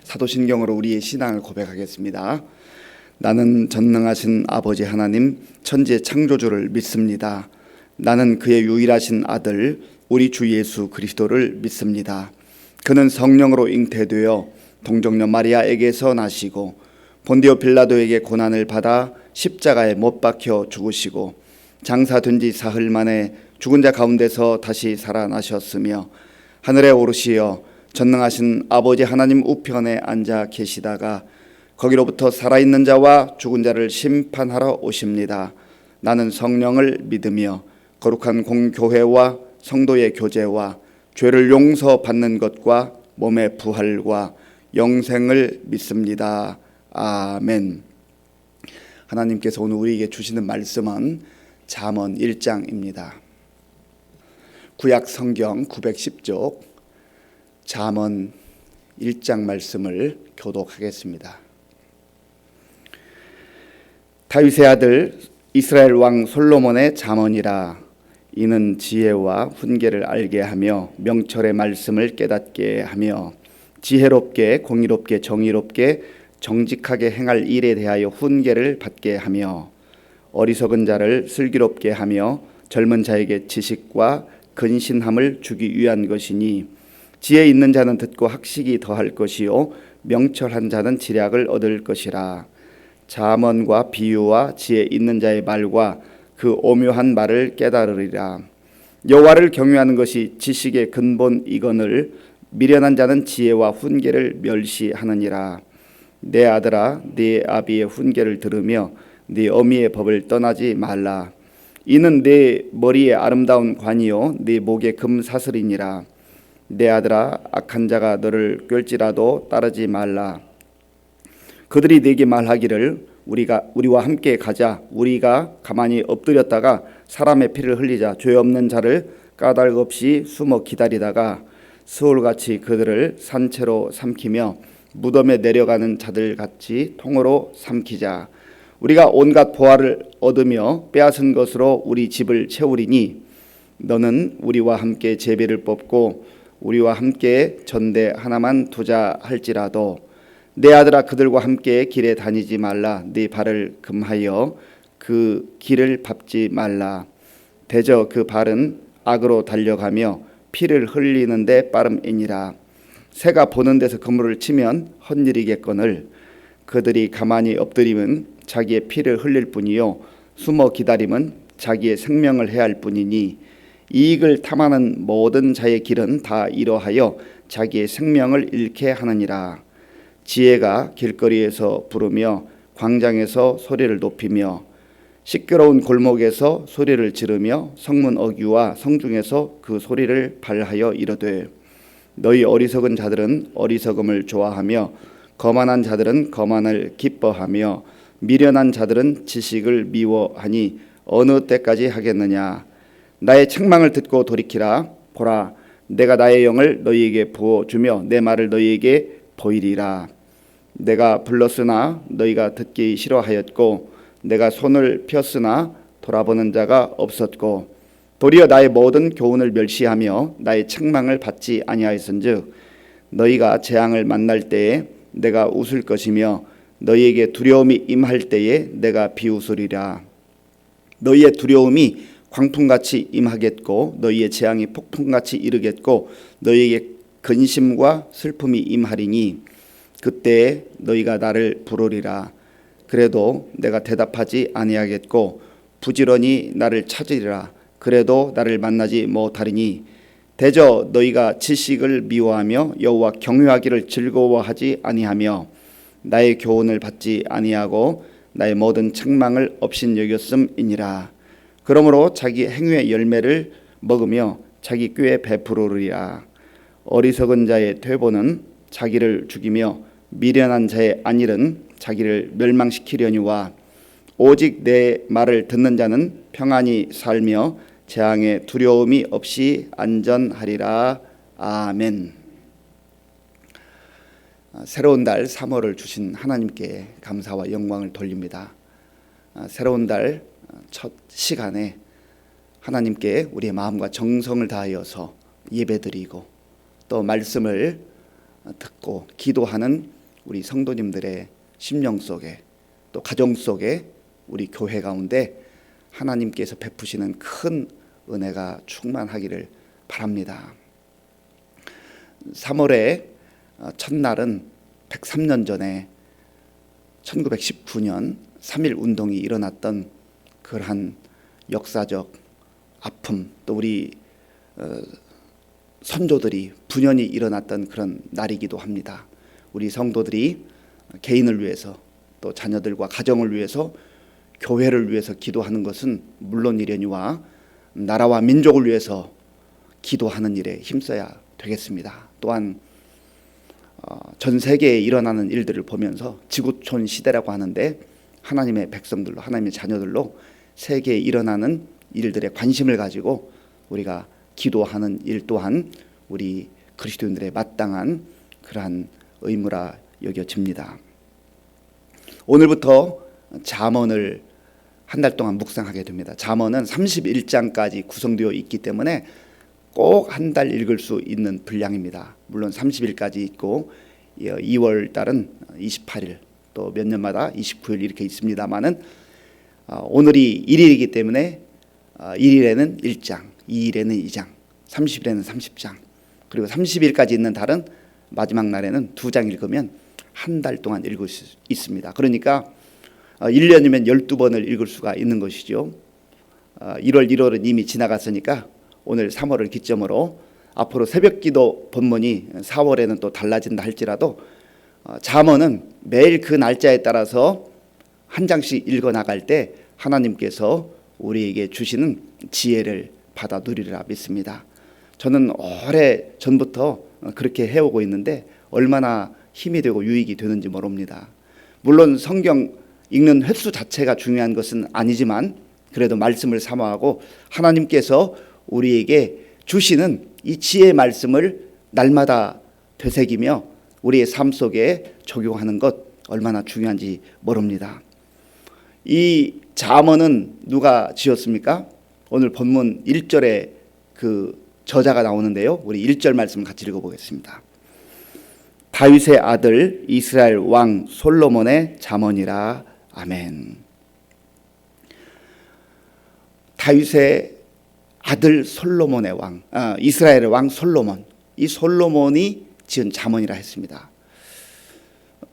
사도신경으로 우리의 신앙을 고백하겠습니다. 나는 전능하신 아버지 하나님 천지의 창조주를 믿습니다. 나는 그의 유일하신 아들 우리 주 예수 그리스도를 믿습니다. 그는 성령으로 잉태되어 동정녀 마리아에게서 나시고 본디오 빌라도에게 고난을 받아 십자가에 못 박혀 죽으시고 장사된 지 사흘 만에 죽은 자 가운데서 다시 살아나셨으며 하늘에 오르시어 전능하신 아버지 하나님 우편에 앉아 계시다가 거기로부터 살아있는 자와 죽은 자를 심판하러 오십니다. 나는 성령을 믿으며 거룩한 공교회와 성도의 교제와 죄를 용서받는 것과 몸의 부활과 영생을 믿습니다. 아멘. 하나님께서 오늘 우리에게 주시는 말씀은 잠언 1장입니다. 구약 성경 910쪽 잠언 1장 말씀을 교독하겠습니다. 다윗의 아들 이스라엘 왕 솔로몬의 잠언이라. 이는 지혜와 훈계를 알게 하며 명철의 말씀을 깨닫게 하며 지혜롭게 공의롭게 정의롭게 정직하게 행할 일에 대하여 훈계를 받게 하며 어리석은 자를 슬기롭게 하며 젊은 자에게 지식과 근신함을 주기 위한 것이니 지혜 있는 자는 듣고 학식이 더할 것이요 명철한 자는 지략을 얻을 것이라. 잠언과 비유와 지혜 있는 자의 말과 그 오묘한 말을 깨달으리라. 여호와를 경외하는 것이 지식의 근본이거늘 미련한 자는 지혜와 훈계를 멸시하느니라. 내 아들아, 네 아비의 훈계를 들으며 네 어미의 법을 떠나지 말라. 이는 네 머리에 아름다운 관이요 네 목에 금사슬이니라. 내 아들아, 악한 자가 너를 꿰을지라도 따르지 말라. 그들이 네게 말하기를 우리와 함께 가자. 우리가 가만히 엎드렸다가 사람의 피를 흘리자. 죄 없는 자를 까닭 없이 숨어 기다리다가 스올같이 그들을 산채로 삼키며 무덤에 내려가는 자들같이 통으로 삼키자. 우리가 온갖 보화를 얻으며 빼앗은 것으로 우리 집을 채우리니 너는 우리와 함께 제비를 뽑고 우리와 함께 전대 하나만 두자 할지라도 내 아들아, 그들과 함께 길에 다니지 말라. 네 발을 금하여 그 길을 밟지 말라. 대저 그 발은 악으로 달려가며 피를 흘리는데 빠름이니라. 새가 보는 데서 그물을 치면 헛일이겠거늘 그들이 가만히 엎드리면 자기의 피를 흘릴 뿐이요 숨어 기다림은 자기의 생명을 해할 뿐이니 이익을 탐하는 모든 자의 길은 다 이러하여 자기의 생명을 잃게 하느니라. 지혜가 길거리에서 부르며 광장에서 소리를 높이며 시끄러운 골목에서 소리를 지르며 성문 어귀와 성중에서 그 소리를 발하여 이르되 너희 어리석은 자들은 어리석음을 좋아하며 거만한 자들은 거만을 기뻐하며 미련한 자들은 지식을 미워하니 어느 때까지 하겠느냐. 나의 책망을 듣고 돌이키라. 보라, 내가 나의 영을 너희에게 부어주며 내 말을 너희에게 보이리라. 내가 불렀으나 너희가 듣기 싫어하였고 내가 손을 폈으나 돌아보는 자가 없었고 도리어 나의 모든 교훈을 멸시하며 나의 책망을 받지 아니하였은즉 너희가 재앙을 만날 때에 내가 웃을 것이며 너희에게 두려움이 임할 때에 내가 비웃으리라. 너희의 두려움이 광풍같이 임하겠고 너희의 재앙이 폭풍같이 이르겠고 너희에게 근심과 슬픔이 임하리니 그때에 너희가 나를 부르리라. 그래도 내가 대답하지 아니하겠고 부지런히 나를 찾으리라. 그래도 나를 만나지 못하리니 대저 너희가 지식을 미워하며 여호와 경외하기를 즐거워하지 아니하며 나의 교훈을 받지 아니하고 나의 모든 책망을 업신여겼음이니라. 그러므로 자기 행위의 열매를 먹으며 자기 꾀에 베푸르리라. 어리석은 자의 퇴보는 자기를 죽이며 미련한 자의 안일은 자기를 멸망시키려니와 오직 내 말을 듣는 자는 평안히 살며 재앙에 두려움이 없이 안전하리라. 아멘. 새로운 달 3월을 주신 하나님께 감사와 영광을 돌립니다. 새로운 달 첫 시간에 하나님께 우리의 마음과 정성을 다하여서 예배드리고 또 말씀을 듣고 기도하는 우리 성도님들의 심령 속에 또 가정 속에 우리 교회 가운데 하나님께서 베푸시는 큰 은혜가 충만하기를 바랍니다. 3월의 첫날은 103년 전에 1919년 3.1 운동이 일어났던 그러한 역사적 아픔, 또 우리 선조들이 분연히 일어났던 그런 날이기도 합니다. 우리 성도들이 개인을 위해서 또 자녀들과 가정을 위해서 교회를 위해서 기도하는 것은 물론이려니와 나라와 민족을 위해서 기도하는 일에 힘써야 되겠습니다. 또한 전 세계에 일어나는 일들을 보면서 지구촌 시대라고 하는데 하나님의 백성들로, 하나님의 자녀들로 세계에 일어나는 일들에 관심을 가지고 우리가 기도하는 일 또한 우리 그리스도인들의 마땅한 그러한 의무라 여겨집니다. 오늘부터 잠언을 한 달 동안 묵상하게 됩니다. 잠언은 31장까지 구성되어 있기 때문에 꼭 한 달 읽을 수 있는 분량입니다. 물론 30일까지 있고 2월 달은 28일, 또 몇 년마다 29일 이렇게 있습니다만은 오늘이 1일이기 때문에 1일에는 1장, 2일에는 2장, 30일에는 30장, 그리고 30일까지 있는 달은 마지막 날에는 2장 읽으면 한 달 동안 읽을 수 있습니다. 그러니까 1년이면 12번을 읽을 수가 있는 것이죠. 1월, 1월은 이미 지나갔으니까 오늘 3월을 기점으로 앞으로 새벽기도 본문이 4월에는 또 달라진다 할지라도 잠언은 매일 그 날짜에 따라서 한 장씩 읽어나갈 때 하나님께서 우리에게 주시는 지혜를 받아 누리리라 믿습니다. 저는 오래 전부터 그렇게 해오고 있는데 얼마나 힘이 되고 유익이 되는지 모릅니다. 물론 성경 읽는 횟수 자체가 중요한 것은 아니지만 그래도 말씀을 사모하고 하나님께서 우리에게 주시는 이 지혜의 말씀을 날마다 되새기며 우리의 삶 속에 적용하는 것 얼마나 중요한지 모릅니다. 이 잠언은 누가 지었습니까? 오늘 본문 1절에 그 저자가 나오는데요. 우리 1절 말씀 같이 읽어보겠습니다. 다윗의 아들 이스라엘 왕 솔로몬의 잠언이라. 아멘. 다윗의 아들 솔로몬의 왕, 이스라엘의 왕 솔로몬, 이 솔로몬이 지은 잠언이라 했습니다.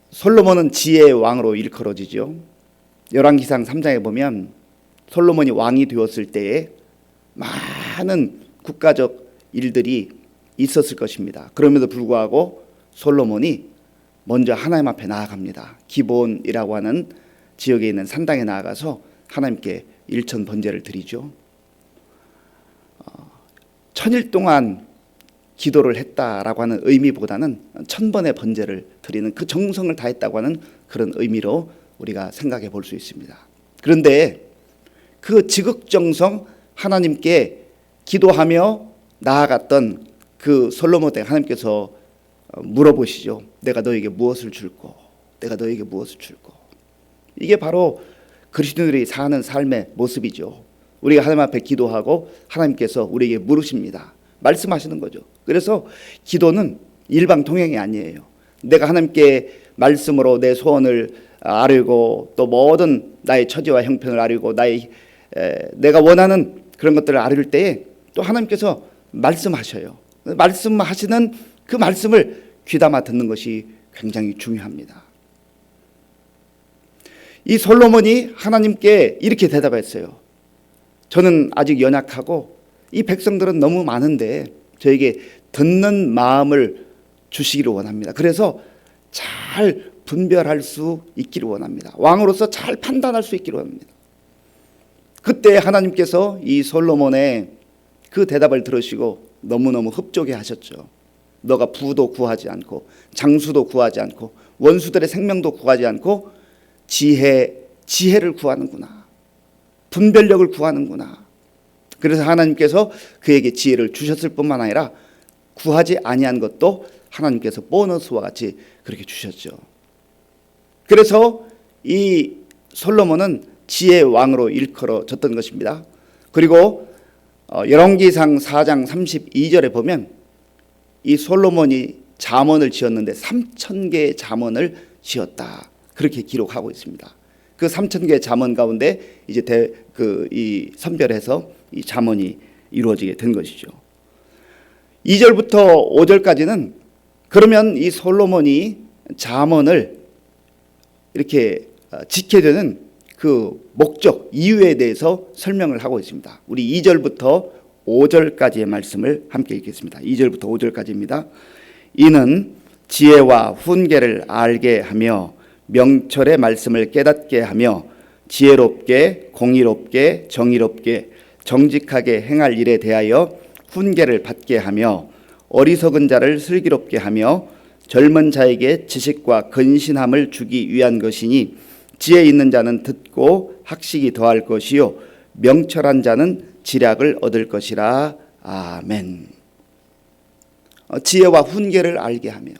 솔로몬은 지혜의 왕으로 일컬어지죠. 열왕기상 3장에 보면 솔로몬이 왕이 되었을 때에 많은 국가적 일들이 있었을 것입니다. 그럼에도 불구하고 솔로몬이 먼저 하나님 앞에 나아갑니다. 기브온이라고 하는 지역에 있는 산당에 나아가서 하나님께 일천 번제를 드리죠. 1000일 동안 기도를 했다라고 하는 의미보다는 1000번의 번제를 드리는 그 정성을 다했다고 하는 그런 의미로 우리가 생각해 볼 수 있습니다. 그런데 그 지극정성 하나님께 기도하며 나아갔던 그 솔로몬 때 하나님께서 물어보시죠. 내가 너에게 무엇을 줄꼬? 내가 너에게 무엇을 줄꼬? 이게 바로 그리스도인들이 사는 삶의 모습이죠. 우리가 하나님 앞에 기도하고 하나님께서 우리에게 물으십니다. 말씀하시는 거죠. 그래서 기도는 일방통행이 아니에요. 내가 하나님께 말씀으로 내 소원을 아뢰고 또 모든 나의 처지와 형편을 아뢰고 내가 원하는 그런 것들을 아뢰을 때에 또 하나님께서 말씀하셔요. 말씀하시는 그 말씀을 귀담아 듣는 것이 굉장히 중요합니다. 이 솔로몬이 하나님께 이렇게 대답했어요. 저는 아직 연약하고 이 백성들은 너무 많은데 저에게 듣는 마음을 주시기를 원합니다. 그래서 잘 분별할 수 있기를 원합니다. 왕으로서 잘 판단할 수 있기를 원합니다. 그때 하나님께서 이 솔로몬의 그 대답을 들으시고 너무너무 흡족해 하셨죠. 너가 부도 구하지 않고 장수도 구하지 않고 원수들의 생명도 구하지 않고 지혜를 구하는구나. 분별력을 구하는구나. 그래서 하나님께서 그에게 지혜를 주셨을 뿐만 아니라 구하지 아니한 것도 하나님께서 보너스와 같이 그렇게 주셨죠. 그래서 이 솔로몬은 지혜의 왕으로 일컬어졌던 것입니다. 그리고 열왕기상 4장 32절에 보면 이 솔로몬이 잠언을 지었는데 3,000개의 잠언을 지었다. 그렇게 기록하고 있습니다. 그 3,000개의 잠언 가운데 이제 이 선별해서 이 잠언이 이루어지게 된 것이죠. 2절부터 5절까지는 그러면 이 솔로몬이 잠언을 이렇게 지게 되는 그 목적, 이유에 대해서 설명을 하고 있습니다. 우리 2절부터 5절까지의 말씀을 함께 읽겠습니다. 2절부터 5절까지입니다. 이는 지혜와 훈계를 알게 하며 명철의 말씀을 깨닫게 하며 지혜롭게 공의롭게 정의롭게 정직하게 행할 일에 대하여 훈계를 받게 하며 어리석은 자를 슬기롭게 하며 젊은 자에게 지식과 근신함을 주기 위한 것이니 지혜 있는 자는 듣고 학식이 더할 것이요 명철한 자는 지략을 얻을 것이라. 아멘. 지혜와 훈계를 알게 하며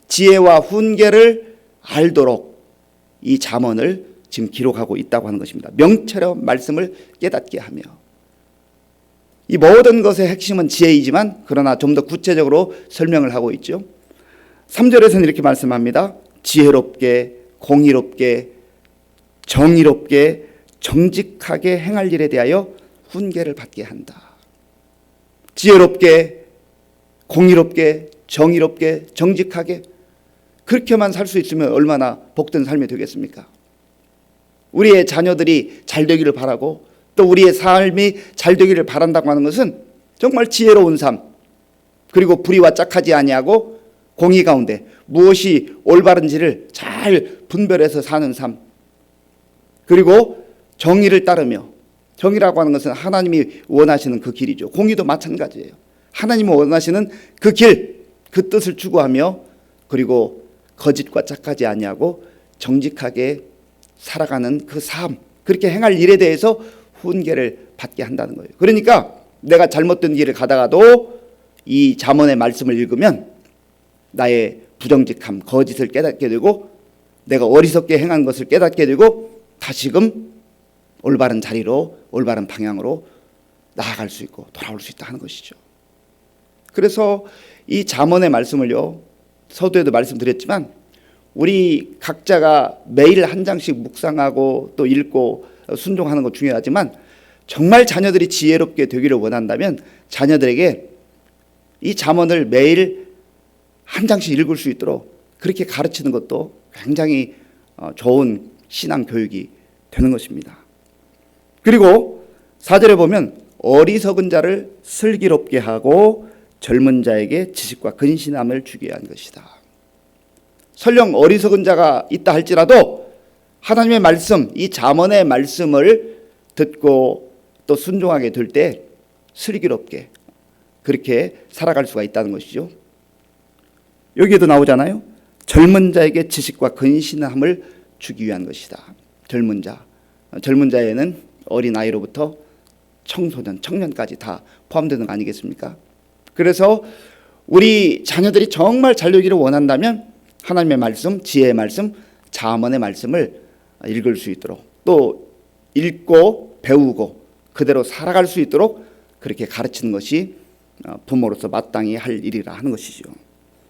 지혜와 훈계를 알도록 이 잠언을 지금 기록하고 있다고 하는 것입니다. 명철의 말씀을 깨닫게 하며 이 모든 것의 핵심은 지혜이지만 그러나 좀 더 구체적으로 설명을 하고 있죠. 3절에서는 이렇게 말씀합니다. 지혜롭게 공의롭게 정의롭게 정직하게 행할 일에 대하여 훈계를 받게 한다. 지혜롭게 공의롭게 정의롭게 정직하게 그렇게만 살 수 있으면 얼마나 복된 삶이 되겠습니까? 우리의 자녀들이 잘 되기를 바라고 또 우리의 삶이 잘 되기를 바란다고 하는 것은 정말 지혜로운 삶, 그리고 불의와 짝하지 아니하고 공의 가운데 무엇이 올바른지를 잘 분별해서 사는 삶, 그리고 정의를 따르며, 정의라고 하는 것은 하나님이 원하시는 그 길이죠. 공의도 마찬가지예요. 하나님이 원하시는 그 길, 그 뜻을 추구하며 그리고 거짓과 짝하지 아니하고 정직하게 살아가는 그 삶, 그렇게 행할 일에 대해서 훈계를 받게 한다는 거예요. 그러니까 내가 잘못된 길을 가다가도 이 잠언의 말씀을 읽으면 나의 부정직함, 거짓을 깨닫게 되고 내가 어리석게 행한 것을 깨닫게 되고 다시금 올바른 자리로 올바른 방향으로 나아갈 수 있고 돌아올 수 있다 하는 것이죠. 그래서 이 잠언의 말씀을요, 서두에도 말씀드렸지만 우리 각자가 매일 한 장씩 묵상하고 또 읽고 순종하는 것 중요하지만 정말 자녀들이 지혜롭게 되기를 원한다면 자녀들에게 이 잠언을 매일 한 장씩 읽을 수 있도록 그렇게 가르치는 것도 굉장히 좋은 신앙 교육이 되는 것입니다. 그리고 4절에 보면 어리석은 자를 슬기롭게 하고 젊은 자에게 지식과 근신함을 주게 한 것이다. 설령 어리석은 자가 있다 할지라도 하나님의 말씀, 이 잠언의 말씀을 듣고 또 순종하게 될 때 슬기롭게 그렇게 살아갈 수가 있다는 것이죠. 여기에도 나오잖아요. 젊은 자에게 지식과 근신함을 주기 위한 것이다. 젊은 자, 젊은 자에는 어린아이로부터 청소년, 청년까지 다 포함되는 거 아니겠습니까? 그래서 우리 자녀들이 정말 잘 되기를 원한다면 하나님의 말씀, 지혜의 말씀, 잠언의 말씀을 읽을 수 있도록 또 읽고 배우고 그대로 살아갈 수 있도록 그렇게 가르치는 것이 부모로서 마땅히 할 일이라 하는 것이죠.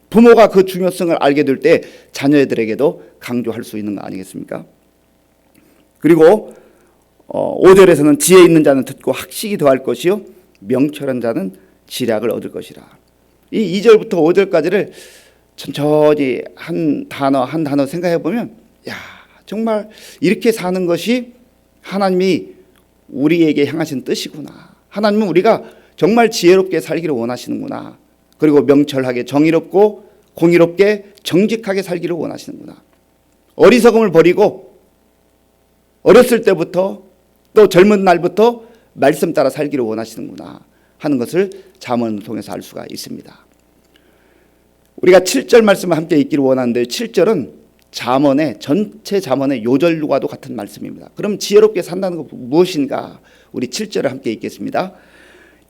부모가 그 중요성을 알게 될 때 자녀들에게도 강조할 수 있는 거 아니겠습니까? 그리고 5절에서는 지혜 있는 자는 듣고 학식이 더할 것이요 명철한 자는 지략을 얻을 것이라. 이 2절부터 5절까지를 천천히 한 단어 한 단어 생각해 보면 야, 정말 이렇게 사는 것이 하나님이 우리에게 향하신 뜻이구나. 하나님은 우리가 정말 지혜롭게 살기를 원하시는구나. 그리고 명철하게 정의롭고 공의롭게 정직하게 살기를 원하시는구나. 어리석음을 버리고 어렸을 때부터 또 젊은 날부터 말씀 따라 살기를 원하시는구나 하는 것을 잠언을 통해서 알 수가 있습니다. 우리가 7절 말씀을 함께 읽기를 원하는데 7절은 전체 잠언의 요절과도 같은 말씀입니다. 그럼 지혜롭게 산다는 것 무엇인가? 우리 7절을 함께 읽겠습니다.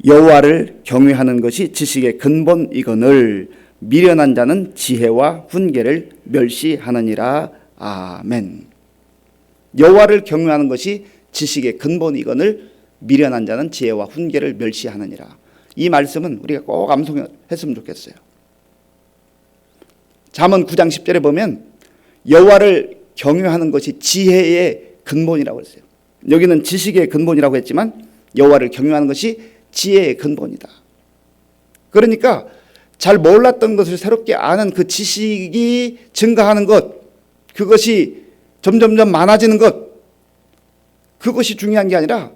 여호와를 경외하는 것이 지식의 근본이거늘 미련한 자는 지혜와 훈계를 멸시하느니라. 아멘. 여호와를 경외하는 것이 지식의 근본이거늘 미련한 자는 지혜와 훈계를 멸시하느니라. 이 말씀은 우리가 꼭 암송했으면 좋겠어요. 잠언 9장 10절에 보면 여호와를 경외하는 것이 지혜의 근본이라고 했어요. 여기는 지식의 근본이라고 했지만 여호와를 경외하는 것이 지혜의 근본이다. 그러니까 잘 몰랐던 것을 새롭게 아는 그 지식이 증가하는 것, 그것이 점점점 많아지는 것, 그것이 중요한 게 아니라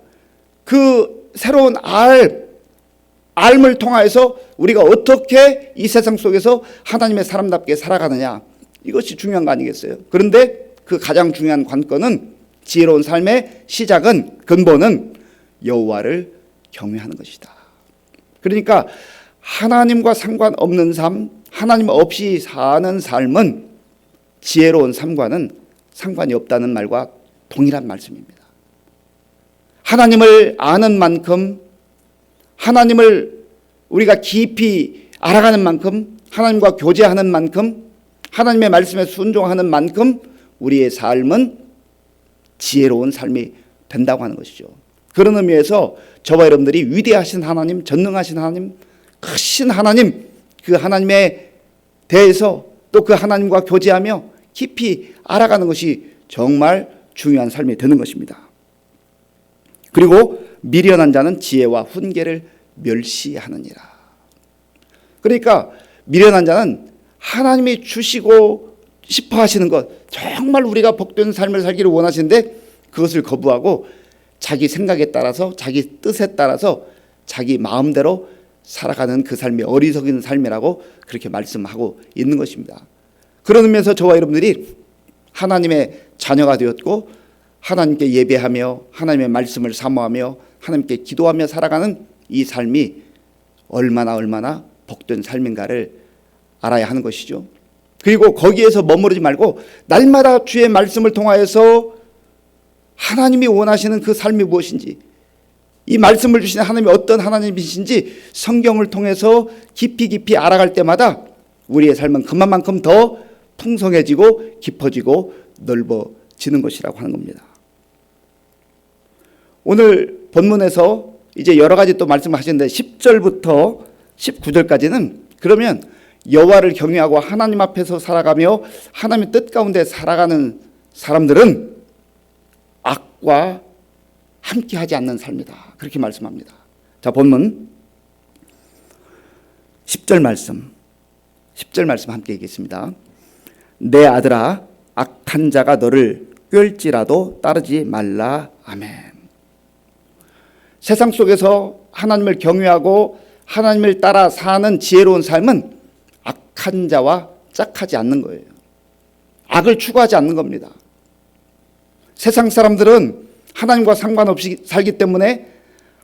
그 새로운 알을 통하여서 우리가 어떻게 이 세상 속에서 하나님의 사람답게 살아가느냐, 이것이 중요한 거 아니겠어요? 그런데 그 가장 중요한 관건은, 지혜로운 삶의 시작은, 근본은 여호와를 경외하는 것이다. 그러니까 하나님과 상관없는 삶, 하나님 없이 사는 삶은 지혜로운 삶과는 상관이 없다는 말과 동일한 말씀입니다. 하나님을 아는 만큼, 하나님을 우리가 깊이 알아가는 만큼, 하나님과 교제하는 만큼, 하나님의 말씀에 순종하는 만큼 우리의 삶은 지혜로운 삶이 된다고 하는 것이죠. 그런 의미에서 저와 여러분들이 위대하신 하나님, 전능하신 하나님, 크신 하나님, 그 하나님에 대해서 또 그 하나님과 교제하며 깊이 알아가는 것이 정말 중요한 삶이 되는 것입니다. 그리고 미련한 자는 지혜와 훈계를 멸시하느니라. 그러니까 미련한 자는 하나님이 주시고 싶어 하시는 것, 정말 우리가 복된 삶을 살기를 원하시는데 그것을 거부하고 자기 생각에 따라서, 자기 뜻에 따라서 자기 마음대로 살아가는 그 삶이 어리석은 삶이라고 그렇게 말씀하고 있는 것입니다. 그런 의미에서 저와 여러분들이 하나님의 자녀가 되었고 하나님께 예배하며 하나님의 말씀을 사모하며 하나님께 기도하며 살아가는 이 삶이 얼마나 복된 삶인가를 알아야 하는 것이죠. 그리고 거기에서 머무르지 말고 날마다 주의 말씀을 통하여서 하나님이 원하시는 그 삶이 무엇인지, 이 말씀을 주시는 하나님이 어떤 하나님이신지 성경을 통해서 깊이 알아갈 때마다 우리의 삶은 그만큼 더 풍성해지고 깊어지고 넓어지는 것이라고 하는 겁니다. 오늘 본문에서 이제 여러 가지 또 말씀을 하셨는데 10절부터 19절까지는 그러면 여호와를 경외하고 하나님 앞에서 살아가며 하나님의 뜻 가운데 살아가는 사람들은 악과 함께하지 않는 삶이다, 그렇게 말씀합니다. 자, 본문 10절 말씀 함께 읽겠습니다. 내 아들아, 악한 자가 너를 꾀을지라도 따르지 말라. 아멘. 세상 속에서 하나님을 경외하고 하나님을 따라 사는 지혜로운 삶은 악한 자와 짝하지 않는 거예요. 악을 추구하지 않는 겁니다. 세상 사람들은 하나님과 상관없이 살기 때문에,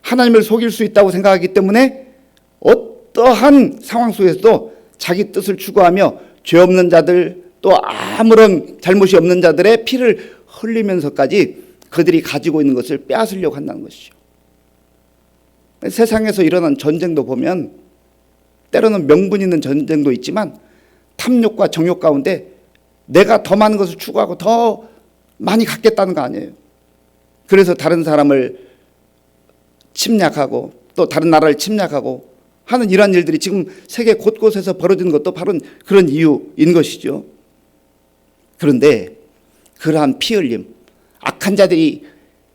하나님을 속일 수 있다고 생각하기 때문에 어떠한 상황 속에서도 자기 뜻을 추구하며 죄 없는 자들, 또 아무런 잘못이 없는 자들의 피를 흘리면서까지 그들이 가지고 있는 것을 빼앗으려고 한다는 것이죠. 세상에서 일어난 전쟁도 보면 때로는 명분 있는 전쟁도 있지만 탐욕과 정욕 가운데 내가 더 많은 것을 추구하고 더 많이 갖겠다는 거 아니에요. 그래서 다른 사람을 침략하고 또 다른 나라를 침략하고 하는 이러한 일들이 지금 세계 곳곳에서 벌어지는 것도 바로 그런 이유인 것이죠. 그런데 그러한 피 흘림, 악한 자들이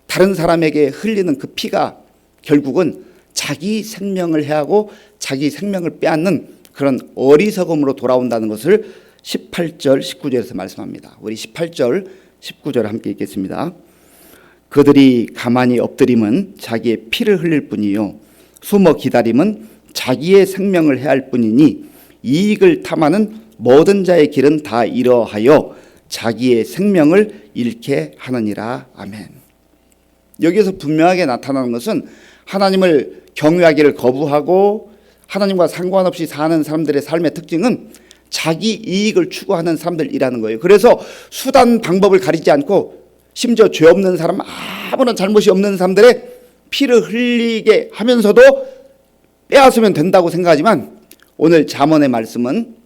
다른 사람에게 흘리는 그 피가 결국은 자기 생명을 해하고 자기 생명을 빼앗는 그런 어리석음으로 돌아온다는 것을 18절 19절에서 말씀합니다. 우리 18절 19절 함께 읽겠습니다. 그들이 가만히 엎드림은 자기의 피를 흘릴 뿐이요 숨어 기다림은 자기의 생명을 해할 뿐이니 이익을 탐하는 모든 자의 길은 다 이러하여 자기의 생명을 잃게 하느니라. 아멘. 여기에서 분명하게 나타나는 것은 하나님을 경외하기를 거부하고 하나님과 상관없이 사는 사람들의 삶의 특징은 자기 이익을 추구하는 사람들이라는 거예요. 그래서 수단 방법을 가리지 않고 심지어 죄 없는 사람, 아무런 잘못이 없는 사람들의 피를 흘리게 하면서도 빼앗으면 된다고 생각하지만 오늘 잠언의 말씀은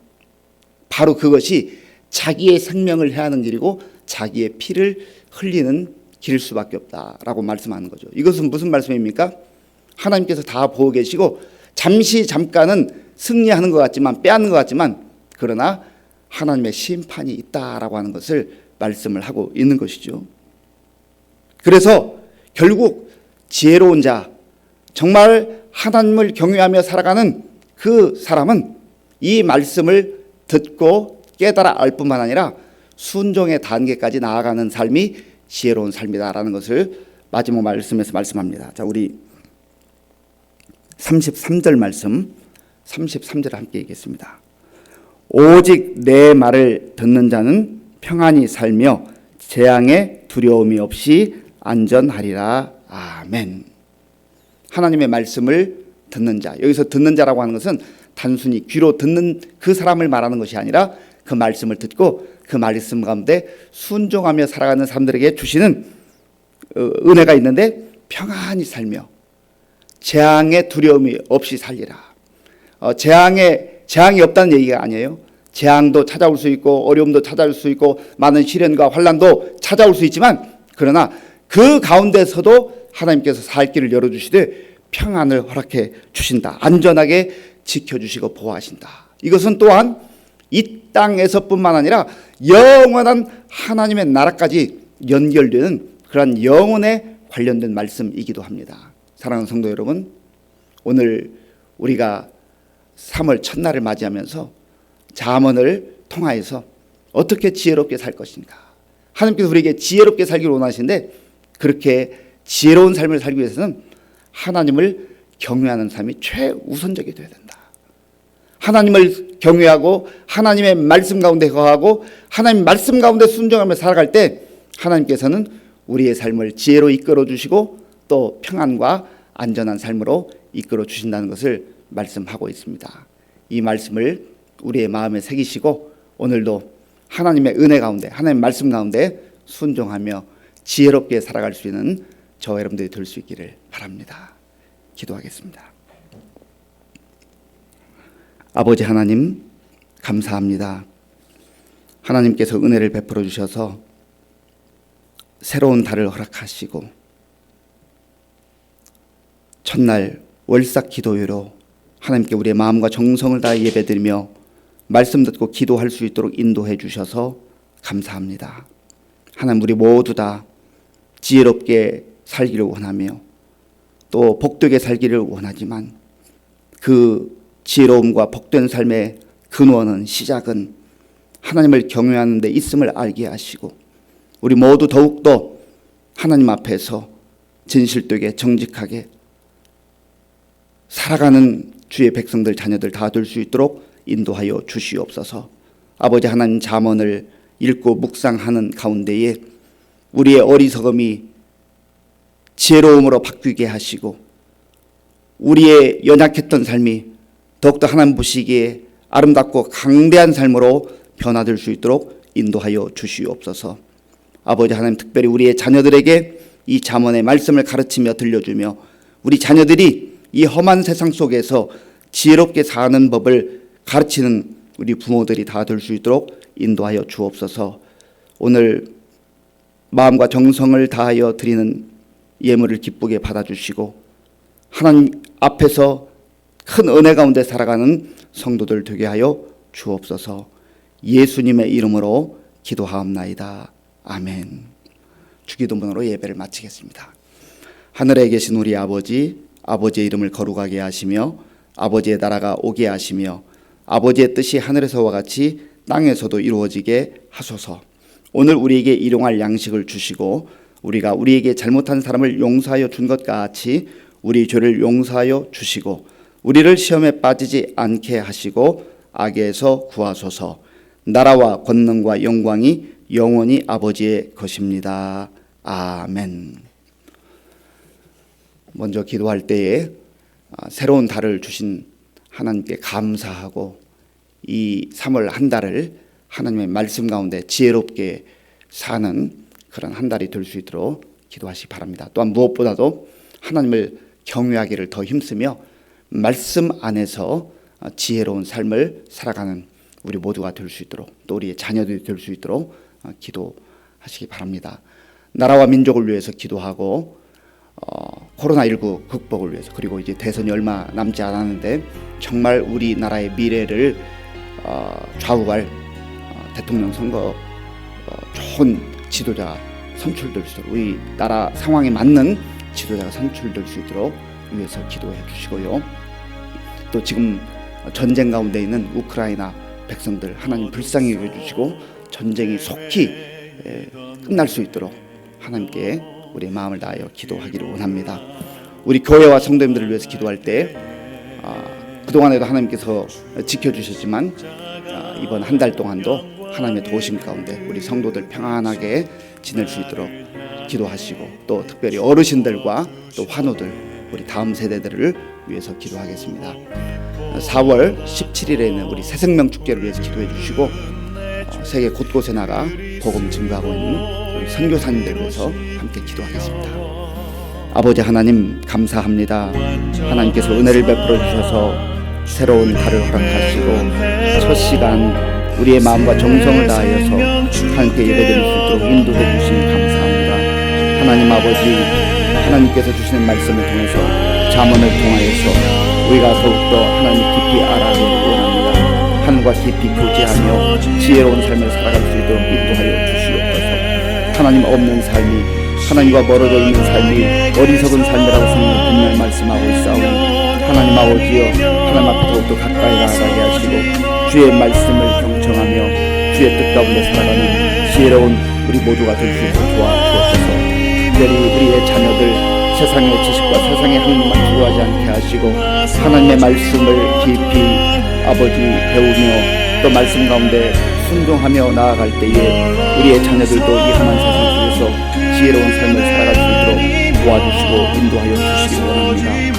바로 그것이 자기의 생명을 해하는 길이고 자기의 피를 흘리는 길일 수밖에 없다라고 말씀하는 거죠. 이것은 무슨 말씀입니까? 하나님께서 다 보고 계시고 잠깐은 승리하는 것 같지만, 빼앗는 것 같지만, 그러나 하나님의 심판이 있다라고 하는 것을 말씀을 하고 있는 것이죠. 그래서 결국 지혜로운 자, 정말 하나님을 경외하며 살아가는 그 사람은 이 말씀을 듣고 깨달아 알 뿐만 아니라 순종의 단계까지 나아가는 삶이 지혜로운 삶이다라는 것을 마지막 말씀에서 말씀합니다. 자, 우리 33절 말씀, 33절 함께 읽겠습니다. 오직 내 말을 듣는 자는 평안히 살며 재앙에 두려움이 없이 안전하리라. 아멘. 하나님의 말씀을 듣는 자, 여기서 듣는 자라고 하는 것은 단순히 귀로 듣는 그 사람을 말하는 것이 아니라 그 말씀을 듣고 그 말씀 가운데 순종하며 살아가는 사람들에게 주시는 은혜가 있는데, 평안히 살며 재앙에 두려움이 없이 살리라. 재앙이 없다는 얘기가 아니에요. 재앙도 찾아올 수 있고 어려움도 찾아올 수 있고 많은 시련과 환난도 찾아올 수 있지만, 그러나 그 가운데서도 하나님께서 살 길을 열어주시되 평안을 허락해 주신다. 안전하게 지켜주시고 보호하신다. 이것은 또한 이 땅에서뿐만 아니라 영원한 하나님의 나라까지 연결되는 그러한 영혼에 관련된 말씀이기도 합니다. 사랑하는 성도 여러분, 오늘 우리가 3월 첫날을 맞이하면서 잠언을 통하여서 어떻게 지혜롭게 살 것인가, 하나님께서 우리에게 지혜롭게 살기를 원하시는데, 그렇게 지혜로운 삶을 살기 위해서는 하나님을 경외하는 삶이 최우선적이 되어야 된다. 하나님을 경외하고 하나님의 말씀 가운데 거하고 하나님 말씀 가운데 순종하며 살아갈 때 하나님께서는 우리의 삶을 지혜로 이끌어 주시고 또 평안과 안전한 삶으로 이끌어 주신다는 것을 말씀하고 있습니다. 이 말씀을 우리의 마음에 새기시고 오늘도 하나님의 은혜 가운데, 하나님의 말씀 가운데 순종하며 지혜롭게 살아갈 수 있는 저와 여러분들이 될 수 있기를 바랍니다. 기도하겠습니다. 아버지 하나님, 감사합니다. 하나님께서 은혜를 베풀어 주셔서 새로운 달을 허락하시고 첫날 월삭 기도회로 하나님께 우리의 마음과 정성을 다해 예배드리며 말씀 듣고 기도할 수 있도록 인도해 주셔서 감사합니다. 하나님, 우리 모두 다 지혜롭게 살기를 원하며 또 복되게 살기를 원하지만 그 지혜로움과 복된 삶의 근원은, 시작은 하나님을 경외하는 데 있음을 알게 하시고 우리 모두 더욱더 하나님 앞에서 진실되게 정직하게 살아가는 주의 백성들, 자녀들 다 될 수 있도록 인도하여 주시옵소서. 아버지 하나님, 잠언을 읽고 묵상하는 가운데에 우리의 어리석음이 지혜로움으로 바뀌게 하시고 우리의 연약했던 삶이 더욱더 하나님 보시기에 아름답고 강대한 삶으로 변화될 수 있도록 인도하여 주시옵소서. 아버지 하나님, 특별히 우리의 자녀들에게 이 잠언의 말씀을 가르치며 들려주며 우리 자녀들이 이 험한 세상 속에서 지혜롭게 사는 법을 가르치는 우리 부모들이 다 될 수 있도록 인도하여 주옵소서. 오늘 마음과 정성을 다하여 드리는 예물을 기쁘게 받아주시고 하나님 앞에서 큰 은혜 가운데 살아가는 성도들 되게 하여 주옵소서. 예수님의 이름으로 기도하옵나이다. 아멘. 주기도문으로 예배를 마치겠습니다. 하늘에 계신 우리 아버지, 아버지의 이름을 거룩하게 하시며 아버지의 나라가 오게 하시며 아버지의 뜻이 하늘에서와 같이 땅에서도 이루어지게 하소서. 오늘 우리에게 일용할 양식을 주시고 우리가 우리에게 잘못한 사람을 용서하여 준 것 같이 우리 죄를 용서하여 주시고 우리를 시험에 빠지지 않게 하시고 악에서 구하소서. 나라와 권능과 영광이 영원히 아버지의 것입니다. 아멘. 먼저 기도할 때에 새로운 달을 주신 하나님께 감사하고 이 3월 한 달을 하나님의 말씀 가운데 지혜롭게 사는 그런 한 달이 될 수 있도록 기도하시기 바랍니다. 또한 무엇보다도 하나님을 경외하기를 더 힘쓰며 말씀 안에서 지혜로운 삶을 살아가는 우리 모두가 될 수 있도록 또 우리의 자녀들이 될 수 있도록 기도하시기 바랍니다. 나라와 민족을 위해서 기도하고 코로나19 극복을 위해서, 그리고 이제 대선이 얼마 남지 않았는데 정말 우리나라의 미래를 좌우할 대통령 선거 좋은 지도자 선출될 수 있도록, 우리 나라 상황에 맞는 지도자가 선출될 수 있도록 위해서 기도해 주시고요. 또 지금 전쟁 가운데 있는 우크라이나 백성들 하나님 불쌍히 여겨주시고 전쟁이 속히 끝날 수 있도록 하나님께 우리의 마음을 다하여 기도하기를 원합니다. 우리 교회와 성도님들을 위해서 기도할 때 그동안에도 하나님께서 지켜주셨지만 이번 한 달 동안도 하나님의 도우심 가운데 우리 성도들 평안하게 지낼 수 있도록 기도하시고, 또 특별히 어르신들과 또 환우들, 우리 다음 세대들을 위해서 기도하겠습니다. 4월 17일에는 우리 새생명 축제를 위해서 기도해 주시고, 세계 곳곳에 나가 복음 증거하고 있는 우리 선교사님들 위해서 함께 기도하겠습니다. 아버지 하나님 감사합니다. 하나님께서 은혜를 베풀어 주셔서 새로운 달을 허락하시고 첫 시간 우리의 마음과 정성을 다하여서 하나님께 예배드릴 수 있도록 인도해 주시니 감사합니다. 하나님 아버지, 하나님께서 주시는 말씀을 통해서 잠언을 통하여서 우리가 더욱더 하나님 깊이 알아가기를 원합니다. 하늘과 깊이 교제하며 지혜로운 삶을 살아갈 수 있도록 인도하여 주시옵소서. 하나님 없는 삶이, 하나님과 멀어져 있는 삶이 어리석은 삶이라고 성경은 분명히 말씀하고 있사오니 하나님 아버지여, 하나님 앞에 더욱더 가까이 나아가게 하시고 주의 말씀을 경청하며 주의 뜻 가운데 살아가는 지혜로운 우리 모두가 될 수 있도록 도와주옵소서. 특별히 우리의 자녀들 세상의 지식과 세상의 학문만 추구하지 않게 하시고 하나님의 말씀을 깊이 아버지 배우며 또 말씀 가운데 순종하며 나아갈 때에 우리의 자녀들도 이 험한 세상 속에서 지혜로운 삶을 살아갈 수 있도록 도와주시고 인도하여 주시기 원합니다.